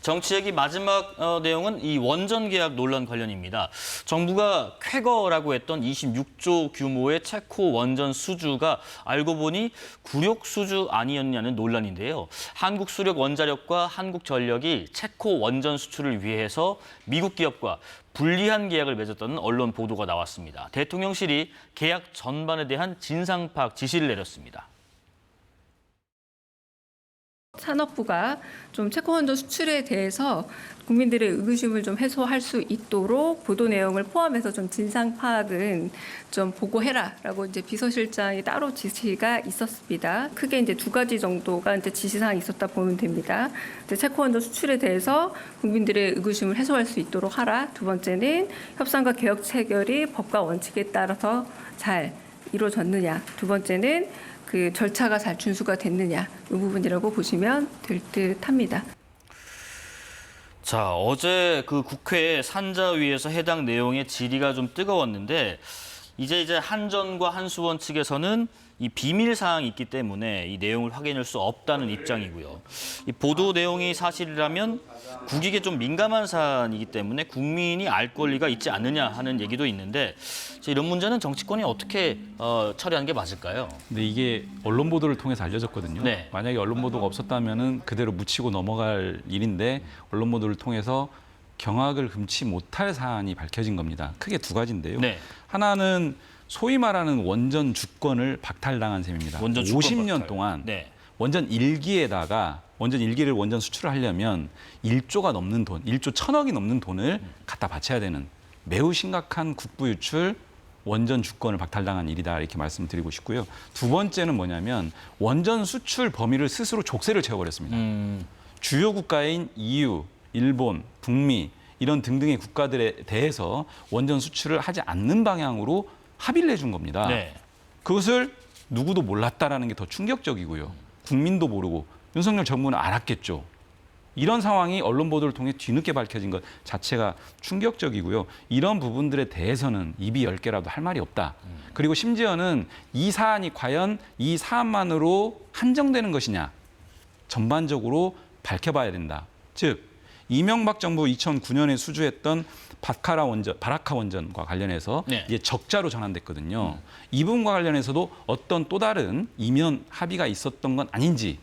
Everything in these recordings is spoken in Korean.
정치 얘기 마지막 내용은 이 원전 계약 논란 관련입니다. 정부가 쾌거라고 했던 26조 규모의 체코 원전 수주가 알고 보니 굴욕 수주 아니었냐는 논란인데요. 한국수력 원자력과 한국전력이 체코 원전 수출을 위해서 미국 기업과 불리한 계약을 맺었다는 언론 보도가 나왔습니다. 대통령실이 계약 전반에 대한 진상 파악 지시를 내렸습니다. 산업부가 좀 체코 원전 수출에 대해서 국민들의 의구심을 좀 해소할 수 있도록 보도 내용을 포함해서 좀 진상 파악은 좀 보고해라라고 이제 비서실장이 따로 지시가 있었습니다. 크게 이제 두 가지 정도가 이제 지시사항이 있었다 보면 됩니다. 체코 원전 수출에 대해서 국민들의 의구심을 해소할 수 있도록 하라. 두 번째는 협상과 개혁 체결이 법과 원칙에 따라서 잘 이루어졌느냐. 두 번째는 그 절차가 잘 준수가 됐느냐 이 부분이라고 보시면 될 듯합니다. 자, 어제 그 국회 산자위에서 해당 내용의 질의가 좀 뜨거웠는데 이제 한전과 한수원 측에서는 이 비밀 사항이 있기 때문에 이 내용을 확인할 수 없다는 입장이고요. 이 보도 내용이 사실이라면 국익에 좀 민감한 사안이기 때문에 국민이 알 권리가 있지 않느냐 하는 얘기도 있는데 이런 문제는 정치권이 어떻게 처리하는 게 맞을까요? 근데 이게 언론 보도를 통해서 알려졌거든요. 네. 만약에 언론 보도가 없었다면은 그대로 묻히고 넘어갈 일인데 언론 보도를 통해서 경악을 금치 못할 사안이 밝혀진 겁니다. 크게 두 가지인데요. 네. 하나는 소위 말하는 원전 주권을 박탈당한 셈입니다. 원전 주권 50년 박탈. 동안 네. 원전 1기에다가 원전 1기를 원전 수출을 하려면 1조가 넘는 돈, 1조 1,000억이 넘는 돈을 갖다 바쳐야 되는 매우 심각한 국부 유출 원전 주권을 박탈당한 일이다 이렇게 말씀드리고 싶고요. 두 번째는 뭐냐면 원전 수출 범위를 스스로 족쇄를 채워버렸습니다. 주요 국가인 EU, 일본, 북미 이런 등등의 국가들에 대해서 원전 수출을 하지 않는 방향으로 합의를 해준 겁니다. 네. 그것을 누구도 몰랐다라는 게 더 충격적이고요. 국민도 모르고 윤석열 정부는 알았겠죠. 이런 상황이 언론 보도를 통해 뒤늦게 밝혀진 것 자체가 충격적이고요. 이런 부분들에 대해서는 입이 10개라도 할 말이 없다. 그리고 심지어는 이 사안이 과연 이 사안만으로 한정되는 것이냐. 전반적으로 밝혀봐야 된다. 즉 이명박 정부 2009년에 수주했던 바라카 원전과 관련해서 네. 이제 적자로 전환됐거든요. 이 부분과 관련해서도 어떤 또 다른 이면 합의가 있었던 건 아닌지를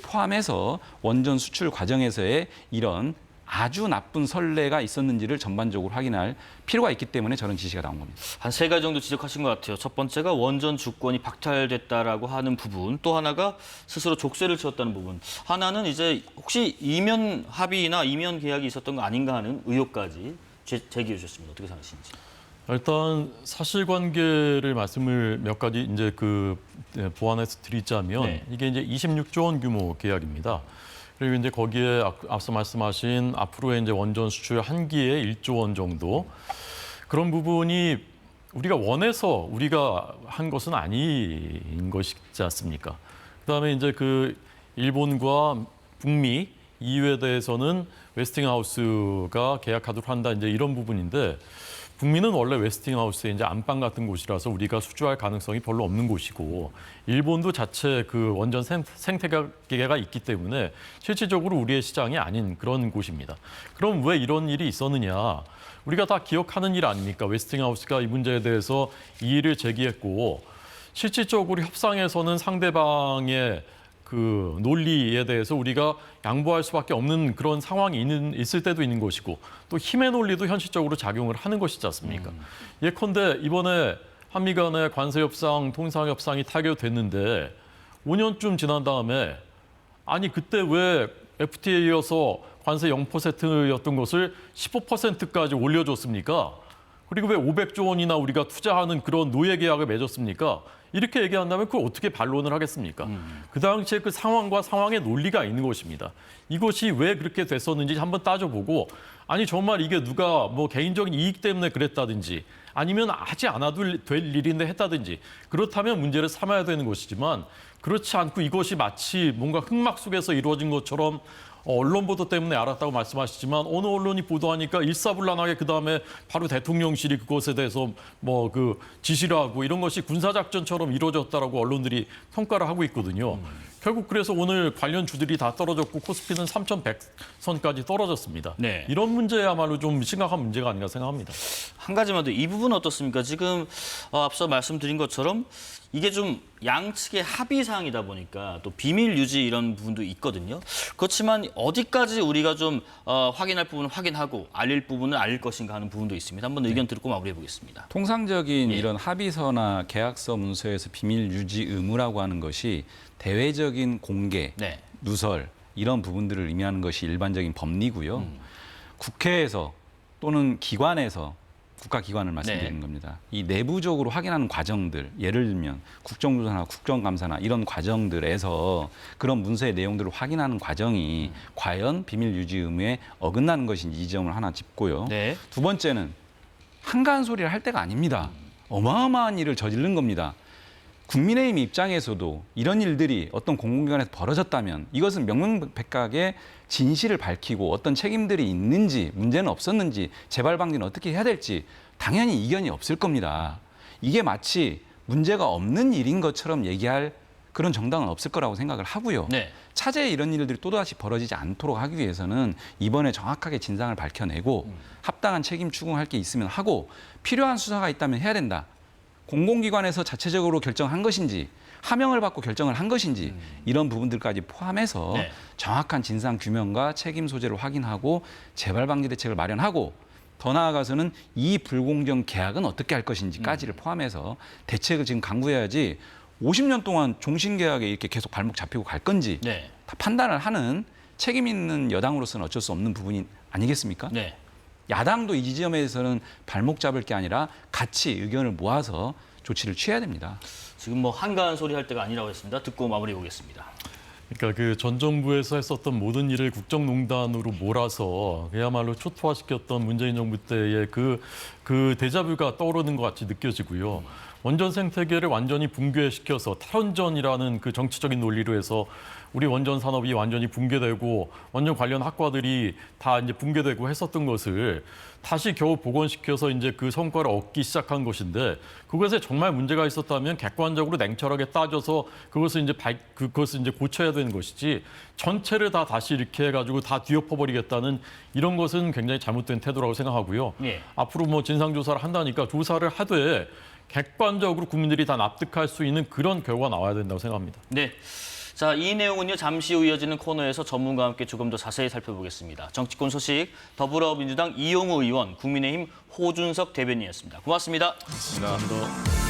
포함해서 원전 수출 과정에서의 이런 아주 나쁜 선례가 있었는지를 전반적으로 확인할 필요가 있기 때문에 저런 지시가 나온 겁니다. 한 세 가지 정도 지적하신 것 같아요. 첫 번째가 원전 주권이 박탈됐다라고 하는 부분, 또 하나가 스스로 족쇄를 채웠다는 부분, 하나는 이제 혹시 이면 합의나 이면 계약이 있었던 거 아닌가 하는 의혹까지 제기해 주셨습니다. 어떻게 생각하시는지? 일단 사실관계를 말씀을 몇 가지 이제 보완해서 드리자면 네. 이게 이제 26조 원 규모 계약입니다. 그리고 이제 거기에 앞서 말씀하신 앞으로의 이제 원전 수출 한 기에 1조 원 정도 그런 부분이 우리가 원해서 우리가 한 것은 아닌 것이지 않습니까? 그다음에 이제 일본과 북미 EU에 대해서는 웨스팅하우스가 계약하도록 한다 이제 이런 부분인데 북미는 원래 웨스팅하우스의 이제 안방 같은 곳이라서 우리가 수주할 가능성이 별로 없는 곳이고 일본도 자체 원전 생태계가 있기 때문에 실질적으로 우리의 시장이 아닌 그런 곳입니다. 그럼 왜 이런 일이 있었느냐? 우리가 다 기억하는 일 아닙니까? 웨스팅하우스가 이 문제에 대해서 이의를 제기했고 실질적으로 협상에서는 상대방의 논리에 대해서 우리가 양보할 수밖에 없는 그런 상황이 있을 때도 있는 것이고 또 힘의 논리도 현실적으로 작용을 하는 것이지 않습니까? 예컨대 이번에 한미 간의 관세 협상, 통상 협상이 타결됐는데 5년쯤 지난 다음에 아니 그때 왜 FTA여서 관세 0%였던 것을 15%까지 올려줬습니까? 그리고 왜 500조 원이나 우리가 투자하는 그런 노예 계약을 맺었습니까? 이렇게 얘기한다면 그걸 어떻게 반론을 하겠습니까? 그 당시에 그 상황과 상황의 논리가 있는 것입니다. 이것이 왜 그렇게 됐었는지 한번 따져보고 아니 정말 이게 누가 뭐 개인적인 이익 때문에 그랬다든지 아니면 하지 않아도 될 일인데 했다든지 그렇다면 문제를 삼아야 되는 것이지만 그렇지 않고 이것이 마치 뭔가 흑막 속에서 이루어진 것처럼 언론 보도 때문에 알았다고 말씀하시지만 어느 언론이 보도하니까 일사불란하게 그다음에 바로 대통령실이 그것에 대해서 지시를 하고 이런 것이 군사작전처럼 이루어졌다라고 언론들이 평가를 하고 있거든요. 결국 그래서 오늘 관련 주들이 다 떨어졌고 코스피는 3,100선까지 떨어졌습니다. 네. 이런 문제야말로 좀 심각한 문제가 아닌가 생각합니다. 한 가지만 더 이 부분 어떻습니까? 지금 앞서 말씀드린 것처럼 이게 좀 양측의 합의 사항이다 보니까 또 비밀 유지 이런 부분도 있거든요. 그렇지만 어디까지 우리가 좀 확인할 부분은 확인하고 알릴 부분은 알릴 것인가 하는 부분도 있습니다. 한번 의견 듣고 마무리해 보겠습니다. 통상적인 예. 이런 합의서나 계약서 문서에서 비밀 유지 의무라고 하는 것이 대외적인 공개, 네. 누설 이런 부분들을 의미하는 것이 일반적인 법리고요. 국회에서 또는 기관에서 국가기관을 말씀드리는 네. 겁니다. 이 내부적으로 확인하는 과정들, 예를 들면 국정조사나 국정감사나 이런 과정들에서 그런 문서의 내용들을 확인하는 과정이 과연 비밀 유지 의무에 어긋나는 것인지 이 점을 하나 짚고요. 네. 두 번째는 한가한 소리를 할 때가 아닙니다. 어마어마한 일을 저지른 겁니다. 국민의힘 입장에서도 이런 일들이 어떤 공공기관에서 벌어졌다면 이것은 명명백백하게 진실을 밝히고 어떤 책임들이 있는지 문제는 없었는지 재발 방지는 어떻게 해야 될지 당연히 이견이 없을 겁니다. 이게 마치 문제가 없는 일인 것처럼 얘기할 그런 정당은 없을 거라고 생각을 하고요. 네. 차제에 이런 일들이 또다시 벌어지지 않도록 하기 위해서는 이번에 정확하게 진상을 밝혀내고 합당한 책임 추궁할 게 있으면 하고 필요한 수사가 있다면 해야 된다. 공공기관에서 자체적으로 결정한 것인지 하명을 받고 결정을 한 것인지 이런 부분들까지 포함해서 네. 정확한 진상 규명과 책임 소재를 확인하고 재발 방지 대책을 마련하고 더 나아가서는 이 불공정 계약은 어떻게 할 것인지까지를 포함해서 대책을 지금 강구해야지 50년 동안 종신계약에 이렇게 계속 발목 잡히고 갈 건지 네. 다 판단을 하는 책임 있는 여당으로서는 어쩔 수 없는 부분이 아니겠습니까? 네. 야당도 이 지점에서는 발목 잡을 게 아니라 같이 의견을 모아서 조치를 취해야 됩니다. 지금 뭐 한가한 소리 할 때가 아니라고 했습니다. 듣고 마무리해 보겠습니다. 그러니까 그 전 정부에서 했었던 모든 일을 국정농단으로 몰아서 그야말로 초토화시켰던 문재인 정부 때의 그 데자뷰가 떠오르는 것 같이 느껴지고요. 원전 생태계를 완전히 붕괴시켜서 탈원전이라는 그 정치적인 논리로 해서 우리 원전 산업이 완전히 붕괴되고 원전 관련 학과들이 다 이제 붕괴되고 했었던 것을 다시 겨우 복원시켜서 이제 그 성과를 얻기 시작한 것인데 그것에 정말 문제가 있었다면 객관적으로 냉철하게 따져서 그것을 이제 고쳐야 되는 것이지 전체를 다 다시 이렇게 해가지고 다 뒤엎어 버리겠다는 이런 것은 굉장히 잘못된 태도라고 생각하고요. 예. 앞으로 뭐 진상 조사를 한다니까 조사를 하되 객관적으로 국민들이 다 납득할 수 있는 그런 결과가 나와야 된다고 생각합니다. 네. 자, 이 내용은요, 잠시 후 이어지는 코너에서 전문가와 함께 조금 더 자세히 살펴보겠습니다. 정치권 소식, 더불어민주당 이용우 의원, 국민의힘 호준석 대변인이었습니다. 고맙습니다. 감사합니다.